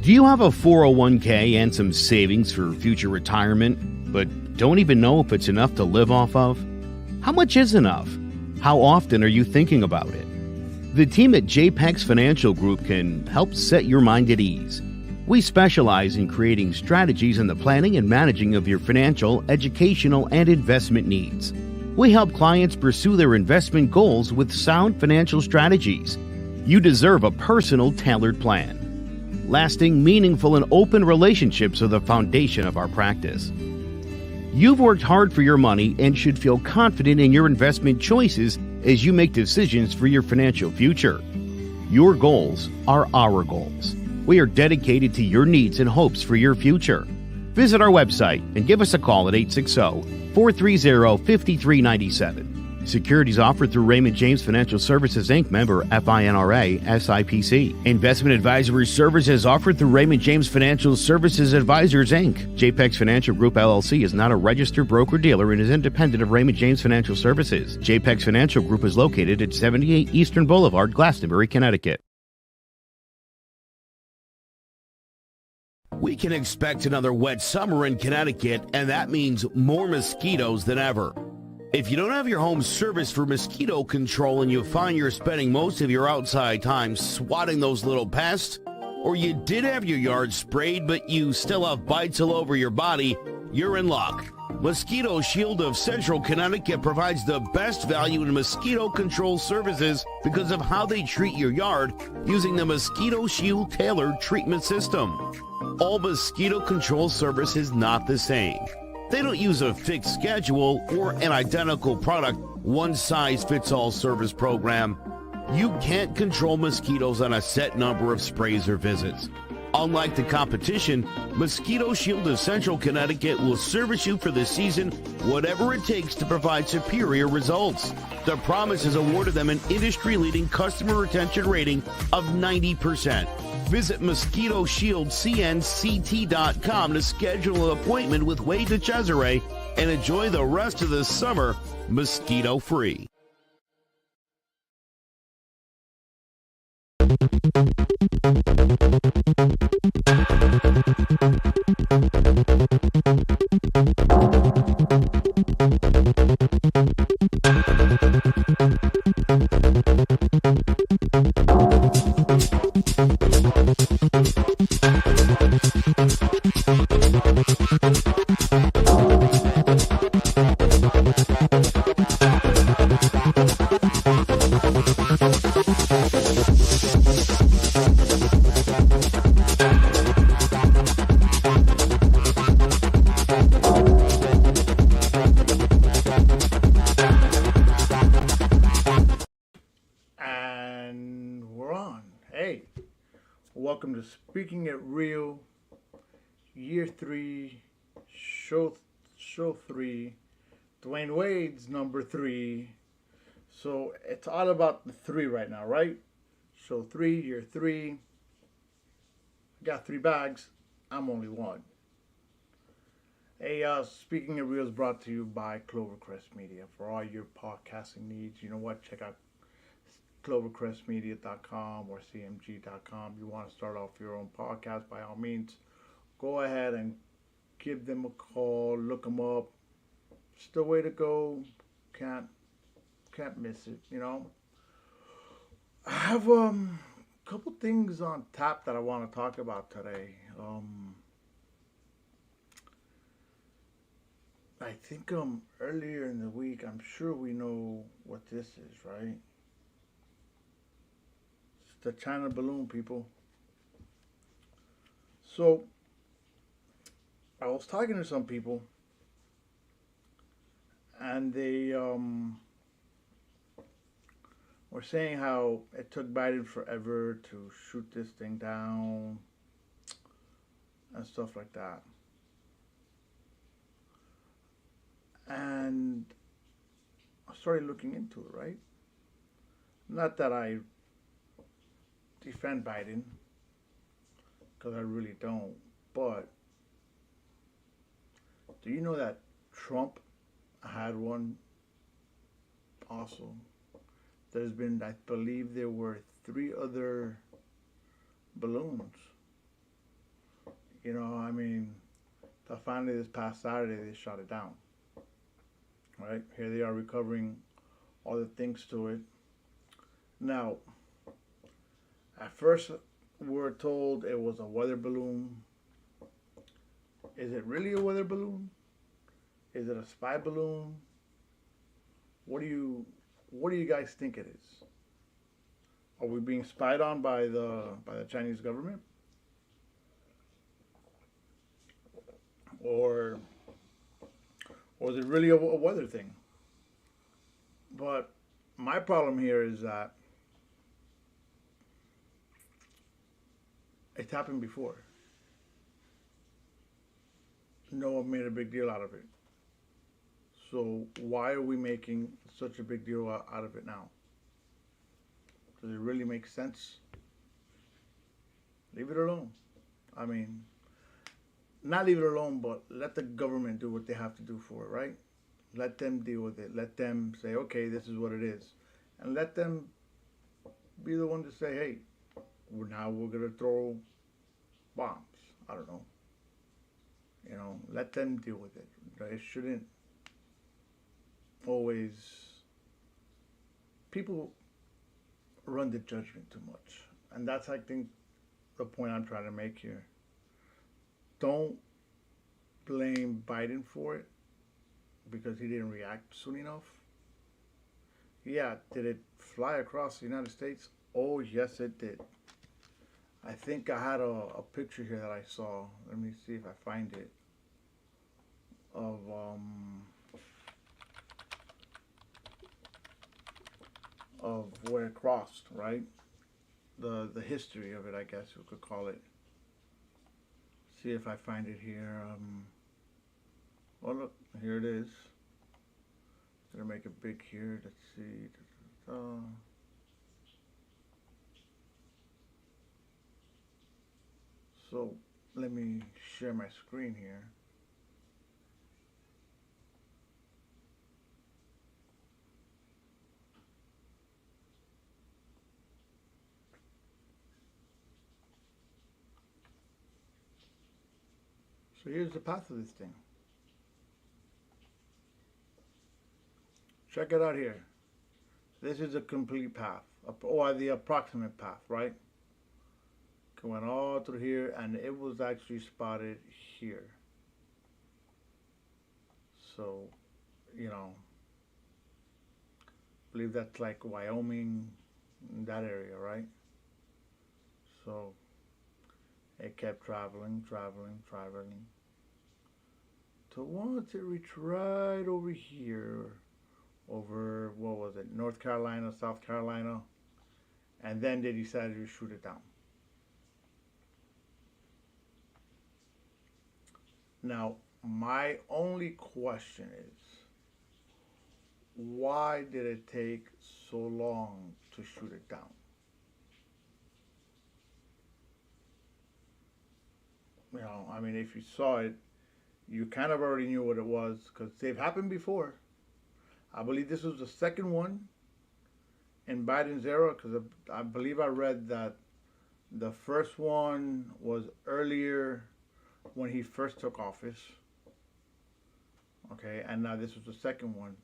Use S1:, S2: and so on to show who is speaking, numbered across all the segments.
S1: Do you have a 401k and some savings for future retirement, but don't even know if it's enough to live off of? How much is enough? How often are you thinking about it? The team at JPEX Financial Group can help set your mind at ease. We specialize in creating strategies in the planning and managing of your financial, educational, and investment needs. We help clients pursue their investment goals with sound financial strategies. You deserve a personal, tailored plan. Lasting, meaningful, and open relationships are the foundation of our practice. You've worked hard for your money and should feel confident in your investment choices as you make decisions for your financial future. Your goals are our goals. We are dedicated to your needs and hopes for your future. Visit our website and give us a call at 860-430-5397. Securities offered through Raymond James Financial Services, Inc., member FINRA, SIPC. Investment advisory services offered through Raymond James Financial Services Advisors, Inc. JPEX Financial Group, LLC is not a registered broker-dealer and is independent of Raymond James Financial Services. JPEX Financial Group is located at 78 Eastern Boulevard, Glastonbury, Connecticut. We can expect another wet summer in Connecticut, and that means more mosquitoes than ever. If you don't have your home serviced for mosquito control and you find you're spending most of your outside time swatting those little pests, or you did have your yard sprayed but you still have bites all over your body, you're in luck. Mosquito Shield of Central Connecticut provides the best value in mosquito control services because of how they treat your yard using the Mosquito Shield tailored treatment system. All mosquito control service is not the same. They don't use a fixed schedule or an identical product, one-size-fits-all service program. You can't control mosquitoes on a set number of sprays or visits. Unlike the competition, Mosquito Shield of Central Connecticut will service you for the season, whatever it takes to provide superior results. The promise has awarded them an industry-leading customer retention rating of 90%. Visit MosquitoShieldCNCT.com to schedule an appointment with Wade DeCesare and enjoy the rest of the summer mosquito-free.
S2: Welcome to Speaking It Real, Year 3, Show 3, Dwayne Wade's number 3. So it's all about the 3 right now, right? Show 3, Year 3. I got 3 bags. I'm only one. Hey, Speaking It Real is brought to you by Clovercrest Media. For all your podcasting needs, you know what? Check out clovercrestmedia.com or cmg.com. You want to start off your own podcast, by all means, go ahead and give them a call, look them up. It's the way to go. Can't miss it, you know. I have a couple things on tap that I want to talk about today. I think earlier in the week, I'm sure we know what this is, right? The China balloon, people. So I was talking to some people, and they were saying how it took Biden forever to shoot this thing down and stuff like that. And I started looking into it, right? Not that I defend Biden, because I really don't, but do you know that Trump had one also? There's been, I believe there were 3 other balloons I mean, finally this past Saturday they shot it down. Right here they are recovering all the things to it. Now, at first we were told it was a weather balloon. Is it really a weather balloon? Is it a spy balloon? What do you guys think it is? Are we being spied on by the Chinese government? Or is it really a weather thing? But my problem here is that it's happened before. No one made a big deal out of it. So why are we making such a big deal out of it now? Does it really make sense? Leave it alone. I mean, not leave it alone, but let the government do what they have to do for it, right? Let them deal with it. Let them say, okay, this is what it is. And let them be the one to say, hey, now we're going to throw bombs. I don't know. Let them deal with it. It shouldn't always... People run the judgment too much. And that's, I think, the point I'm trying to make here. Don't blame Biden for it because he didn't react soon enough. Yeah, did it fly across the United States? Oh, yes, it did. I think I had a picture here that I saw. Let me see if I find it. Of where it crossed, right? The history of it, I guess you could call it. See if I find it here. Oh look, here it is. Gonna make it big here. Let's see. So let me share my screen here. So here's the path of this thing. Check it out here. This is a complete path, or the approximate path, right? Going all through here, and it was actually spotted here. So, I believe that's like Wyoming, that area, right? So, it kept traveling, to once it reached right over here, over, what was it, North Carolina, South Carolina, and then they decided to shoot it down. Now, my only question is, why did it take so long to shoot it down? I mean, if you saw it, you kind of already knew what it was because they've happened before. I believe this was the second one in Biden's era because I believe I read that the first one was earlier when he first took office. Okay, and now this was the second one.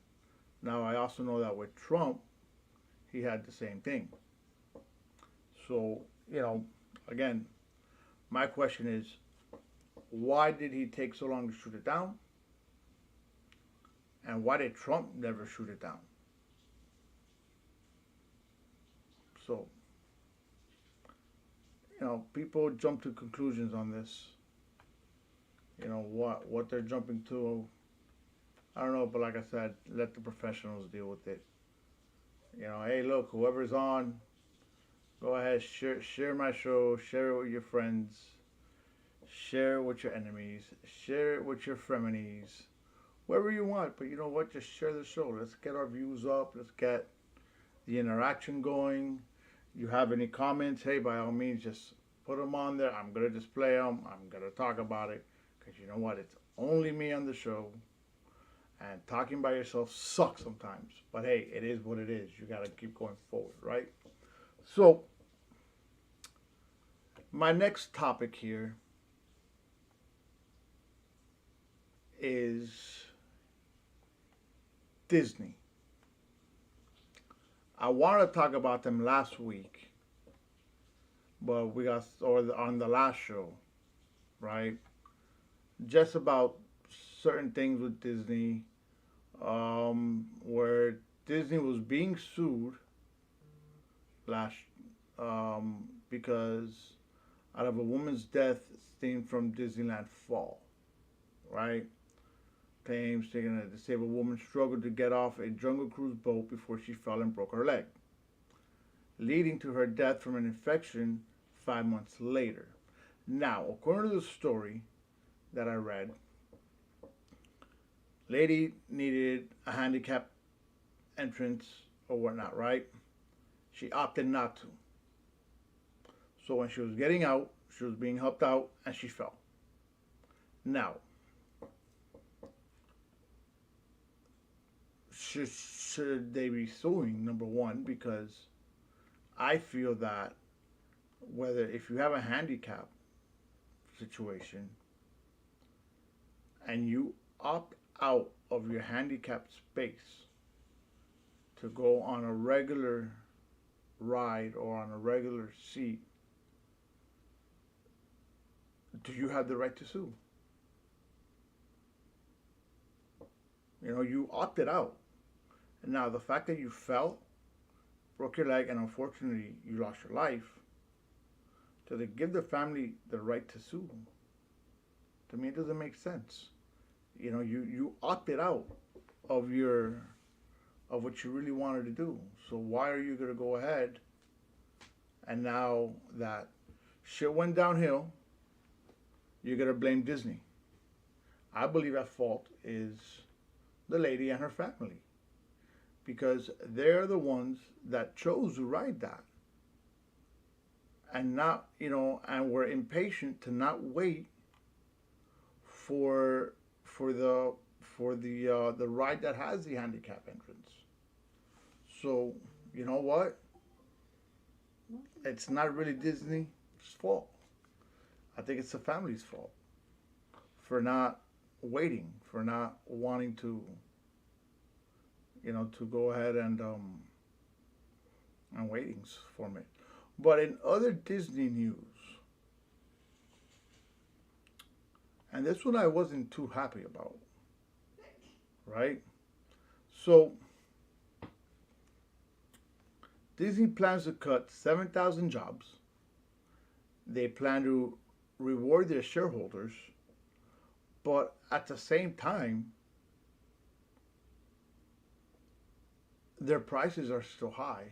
S2: Now I also know that with Trump, he had the same thing. So, again, my question is, why did he take so long to shoot it down? And why did Trump never shoot it down? So, people jump to conclusions on this. What they're jumping to, I don't know, but like I said, let the professionals deal with it. Hey, look, whoever's on, go ahead, share my show, share it with your friends, share it with your enemies, share it with your frenemies, wherever you want. But you know what? Just share the show. Let's get our views up. Let's get the interaction going. You have any comments? Hey, by all means, just put them on there. I'm going to display them. I'm going to talk about it. Because you know what? It's only me on the show. And talking by yourself sucks sometimes. But hey, it is what it is. You got to keep going forward, right? So, my next topic here is Disney. I wanted to talk about them last week, but we got or on the last show, right? Just about certain things with Disney, where Disney was being sued last because out of a woman's death stemmed from Disneyland fall, right? Claims taking a disabled woman struggled to get off a Jungle Cruise boat before she fell and broke her leg, leading to her death from an infection 5 months later. Now, according to the story that I read, lady needed a handicap entrance or whatnot, right? She opted not to. So when she was getting out, she was being helped out and she fell. Now, should they be suing? Number one, because I feel that whether if you have a handicap situation and you opt out of your handicapped space to go on a regular ride or on a regular seat, do you have the right to sue? You know, you opted out. And now the fact that you fell, broke your leg, and unfortunately you lost your life, do they give the family the right to sue? To me, it doesn't make sense. You know, you opted out of what you really wanted to do. So why are you gonna go ahead and now that shit went downhill, you're gonna blame Disney? I believe at fault is the lady and her family, because they're the ones that chose to ride that, and not, you know, and were impatient to not wait for the ride that has the handicap entrance. So you know what? It's not really Disney's fault. I think it's the family's fault for not waiting, for not wanting to, you know, to go ahead and waiting for it. But in other Disney news, and this one I wasn't too happy about, right? So Disney plans to cut 7,000 jobs. They plan to reward their shareholders, but at the same time, their prices are still high.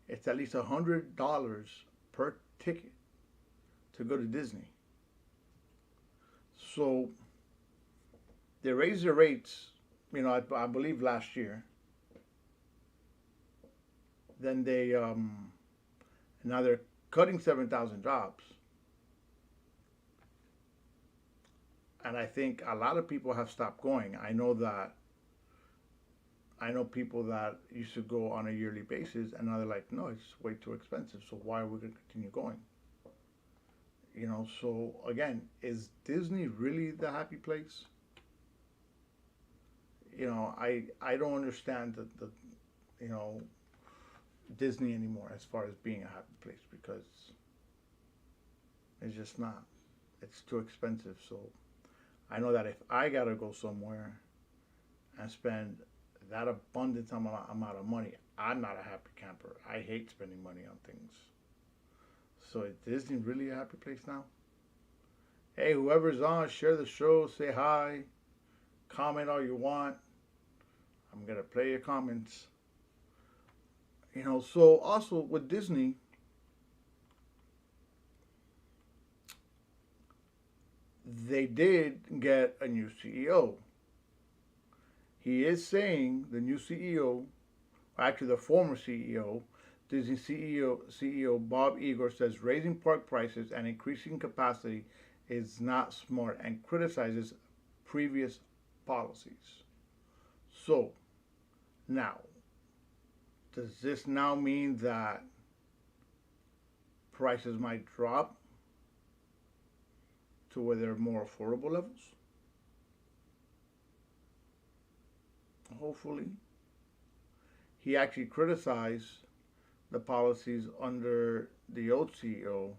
S2: It's at least $100 per ticket to go to Disney. So they raised their rates, you know, I believe last year. Then they now they're cutting 7,000 jobs. And I think a lot of people have stopped going. I know people that used to go on a yearly basis, and now they're like, no, it's way too expensive. So why are we going to continue going? You know, so again, is Disney really the happy place? You know, I don't understand the you know, Disney anymore as far as being a happy place, because it's just not. It's too expensive. So I know that if I gotta go somewhere and spend that abundant amount of money, I'm not a happy camper. I hate spending money on things. So is Disney really a happy place now? Hey, whoever's on, share the show, say hi, comment all you want. I'm gonna play your comments. You know, so also with Disney, they did get a new CEO. He is saying, the new CEO, actually the former CEO, Disney CEO Bob Iger says raising park prices and increasing capacity is not smart and criticizes previous policies. So, now, does this now mean that prices might drop to where they're more affordable levels? hopefully. He actually criticized the policies under the old CEO.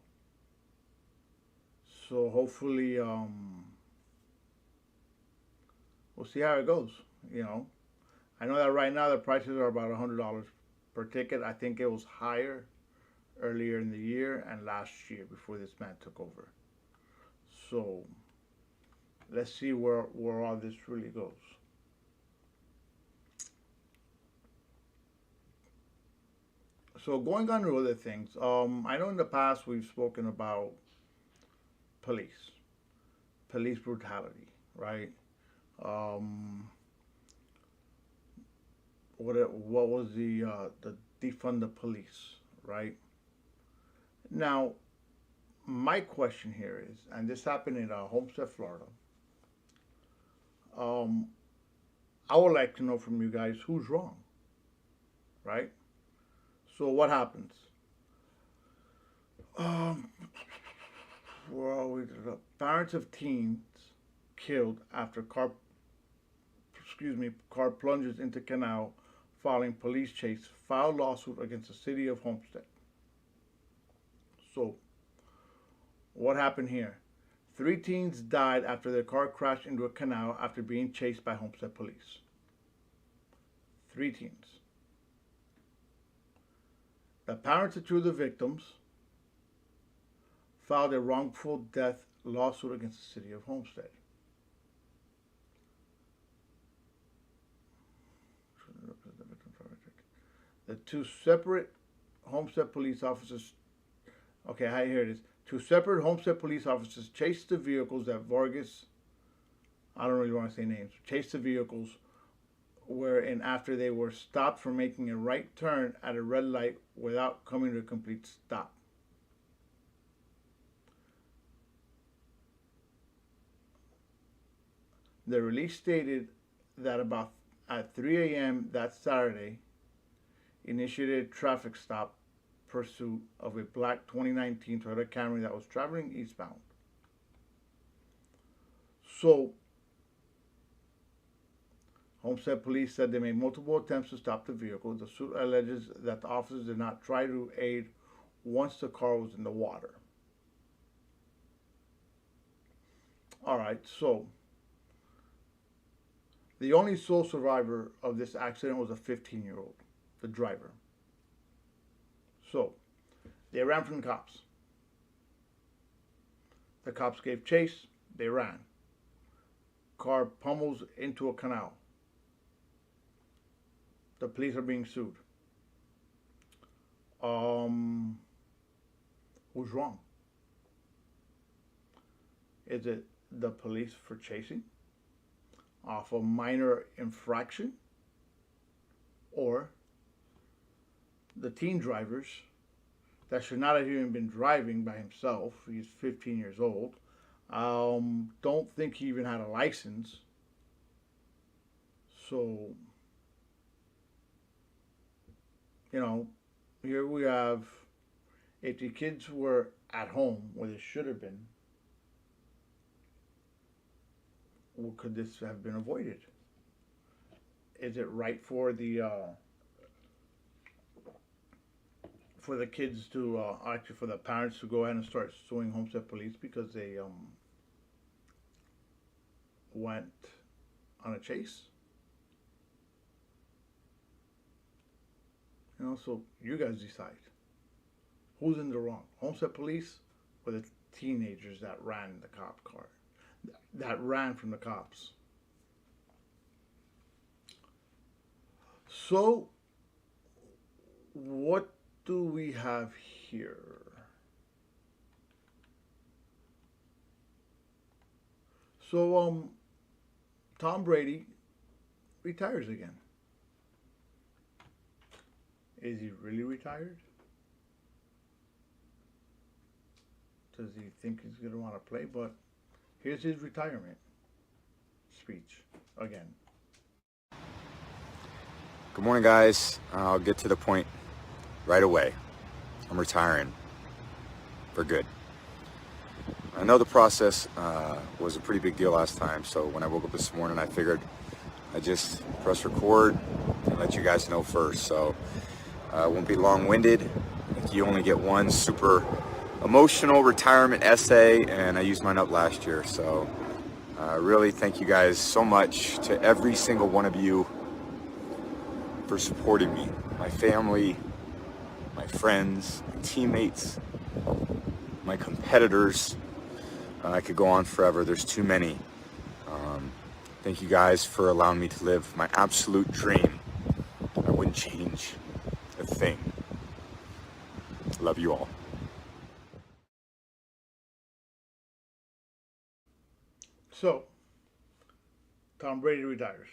S2: So hopefully, we'll see how it goes. You know, I know that right now the prices are about $100 per ticket. I think it was higher earlier in the year and last year before this man took over. So let's see where all this really goes. So going on to other things, I know in the past we've spoken about police brutality, right? What was the defund the police, right? Now, my question here is, and this happened in Homestead, Florida. I would like to know from you guys who's wrong, right? So what happens? Well, parents of teens killed after car plunges into canal following police chase, filed lawsuit against the city of Homestead. So, what happened here? 3 teens died after their car crashed into a canal after being chased by Homestead police. 3 teens. The parents of 2 of the victims filed a wrongful death lawsuit against the city of Homestead. The 2 separate Homestead police officers, okay, here it is. 2 separate Homestead police officers chased the vehicles that Vargas, I don't really want to say names, chased the vehicles wherein after they were stopped for making a right turn at a red light without coming to a complete stop. The release stated that about at 3 a.m. that Saturday, initiated a traffic stop pursuit of a black 2019 Toyota Camry that was traveling eastbound. So, Homestead police said they made multiple attempts to stop the vehicle. The suit alleges that the officers did not try to aid once the car was in the water. Alright, so the only sole survivor of this accident was a 15-year-old, the driver. So, they ran from the cops. The cops gave chase, they ran. Car pummels into a canal. The police are being sued. Who's wrong? Is it the police for chasing off a minor infraction, or the teen drivers that should not have even been driving by himself? He's 15 years old. Don't think he even had a license. So, you know, here we have, if the kids were at home where they should have been, well, could this have been avoided? Is it right for the kids to actually for the parents to go ahead and start suing Homestead police because they went on a chase? You know, so you guys decide. Who's in the wrong? Homestead police or the teenagers that ran the cop car? That ran from the cops. So, what do we have here? So, Tom Brady retires again. Is he really retired? Does he think he's going to want to play? But here's his retirement speech again.
S3: Good morning, guys. I'll get to the point right away. I'm retiring for good. I know the process was a pretty big deal last time, so when I woke up this morning, I figured I just press record and let you guys know first. So it won't be long-winded. You only get one super emotional retirement essay, and I used mine up last year. So really thank you guys so much, to every single one of you, for supporting me, my family, my friends, my teammates, my competitors. I could go on forever. There's too many. Thank you guys for allowing me to live my absolute dream. I wouldn't change a thing. Love you all.
S2: So, Tom Brady retires.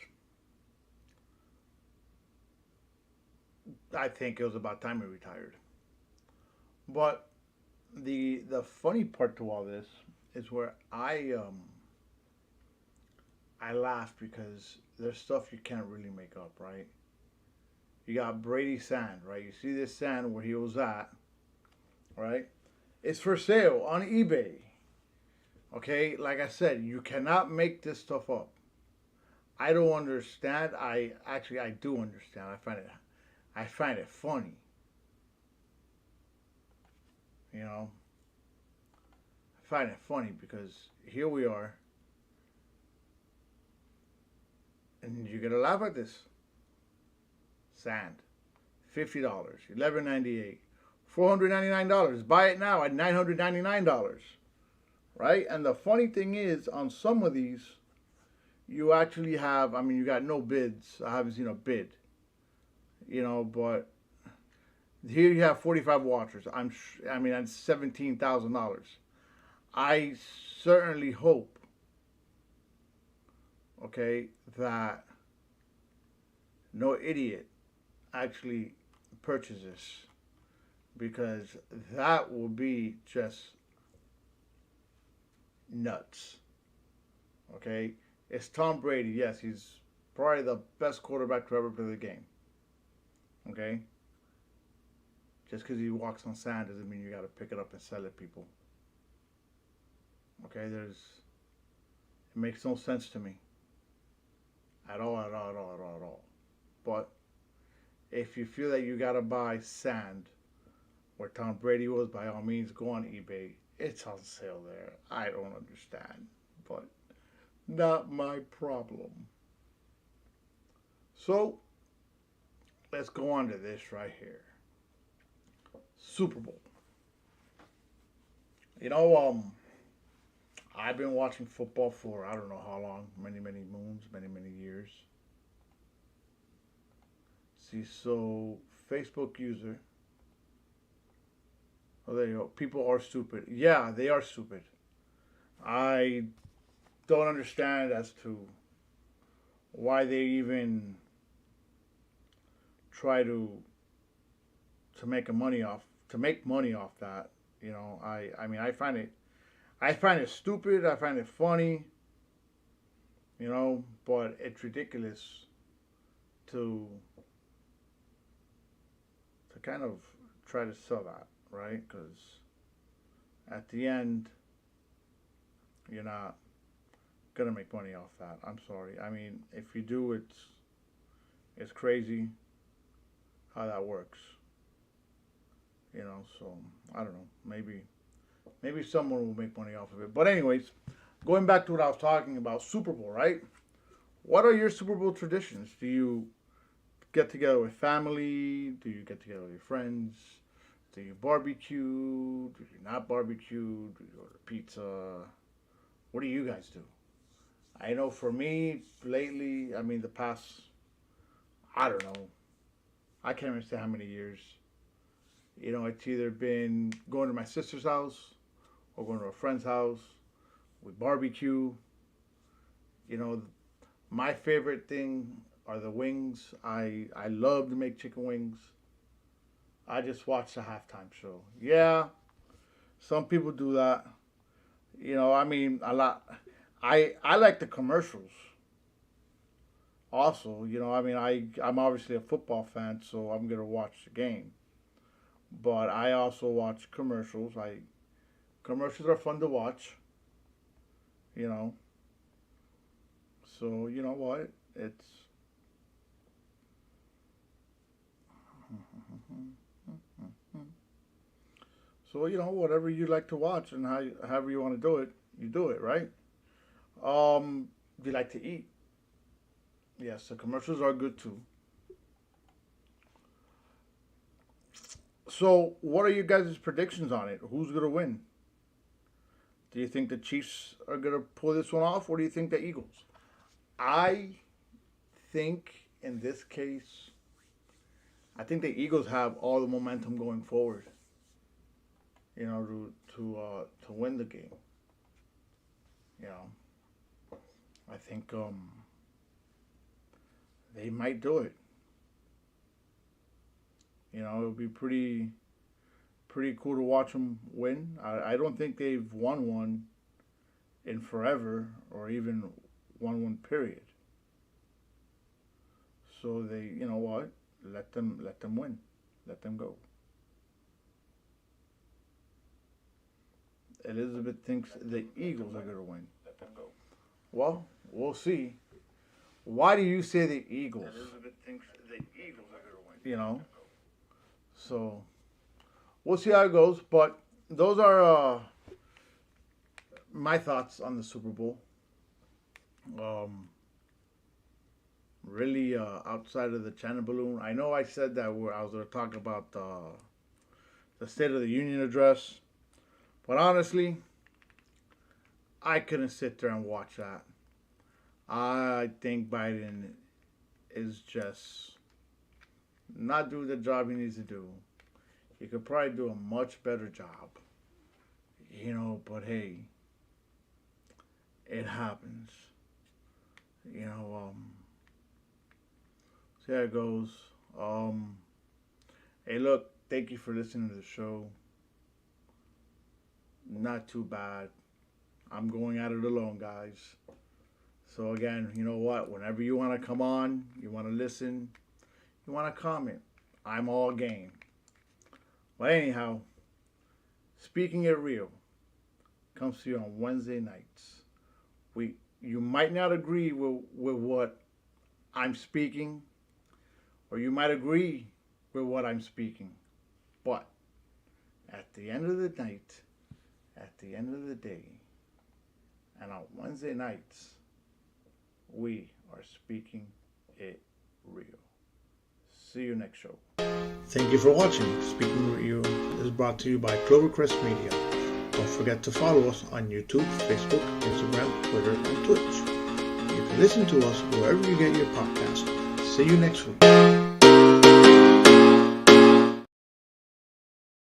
S2: I think it was about time he retired. But the funny part to all this is where I laughed, because there's stuff you can't really make up, right? You got Brady sand, right? You see this sand where he was at, right? It's for sale on eBay. Okay, like I said, you cannot make this stuff up. I don't understand. I do understand. I find it funny. You know, I find it funny because here we are, and you're gonna laugh at this. Sand, $50, $11.98, $499. Buy it now at $999. Right? And the funny thing is, on some of these, you actually have, I mean, you got no bids. I haven't seen a bid. You know, but here you have 45 watchers. I mean, that's $17,000. I certainly hope, okay, that no idiot actually purchases, because that will be just nuts. Okay, it's Tom Brady. Yes, he's probably the best quarterback to ever play the game. Okay, just because he walks on sand doesn't mean you got to pick it up and sell it, people. Okay, it makes no sense to me at all, at all, at all, at all, at all. But if you feel that you got to buy sand where Tom Brady was, by all means, go on eBay. It's on sale there. I don't understand, but not my problem. So, let's go on to this right here. Super Bowl. You know, I've been watching football for I don't know how long, many moons, many years. See, so Facebook user. Oh, there you go. People are stupid. Yeah, they are stupid. I don't understand as to why they even try to make money off that. You know, I mean, I find it stupid. I find it funny. You know, but it's ridiculous to kind of try to sell that, right? Because at the end, you're not gonna make money off that. I'm sorry. I mean, if you do, it's crazy how that works. You know, so I don't know. Maybe someone will make money off of it. But anyways, going back to what I was talking about, Super Bowl, right? What are your Super Bowl traditions? Do you get together with family? Do you get together with your friends? Do you barbecue? Do you not barbecue? Do you order pizza? What do you guys do? I know for me, lately, I mean, the past, I don't know, I can't even say how many years. You know, it's either been going to my sister's house or going to a friend's house. We barbecue. You know, my favorite thing are the wings. I love to make chicken wings. I just watch the halftime show. Yeah, some people do that. You know, I mean, a lot. I like the commercials. Also, you know, I mean, I'm obviously a football fan, so I'm gonna watch the game. But I also watch commercials. Commercials are fun to watch. You know. So you know what? It's so, whatever you like to watch and however you want to do it, you do it, right? Do you like to eat? Yes, the commercials are good too. So, what are you guys' predictions on it? Who's going to win? Do you think the Chiefs are going to pull this one off, or do you think the Eagles? I think in this case, I think the Eagles have all the momentum going forward, to win the game. I think they might do it. It'll be pretty cool to watch them win. I don't think they've won one in forever, or even won one period. So they, you know what? Let them win. Let them go. Elizabeth thinks the Eagles are going to win. Let them go. Well, we'll see. Why do you say the Eagles?
S4: Elizabeth thinks the Eagles are going to win.
S2: So we'll see how it goes. But those are my thoughts on the Super Bowl. Really, outside of the China balloon. I know I said that I was going to talk about the State of the Union address. But honestly, I couldn't sit there and watch that. I think Biden is just not doing the job he needs to do. He could probably do a much better job. But hey, it happens. See how it goes. Hey, look, thank you for listening to the show. Not too bad. I'm going at it alone, guys. So again, you know what? Whenever you want to come on, you want to listen, you want to comment, I'm all game. But anyhow, Speaking It Real comes to you on Wednesday nights. You might not agree with what I'm speaking, or you might agree with what I'm speaking. But at the end of the night, at the end of the day, and on Wednesday nights, we are speaking it real. See you next show. Thank you for watching. Speaking Real is brought to you by Clovercrest Media. Don't forget to follow us on YouTube, Facebook, Instagram, Twitter, and Twitch. You can listen to us wherever you get your podcast. See you next week.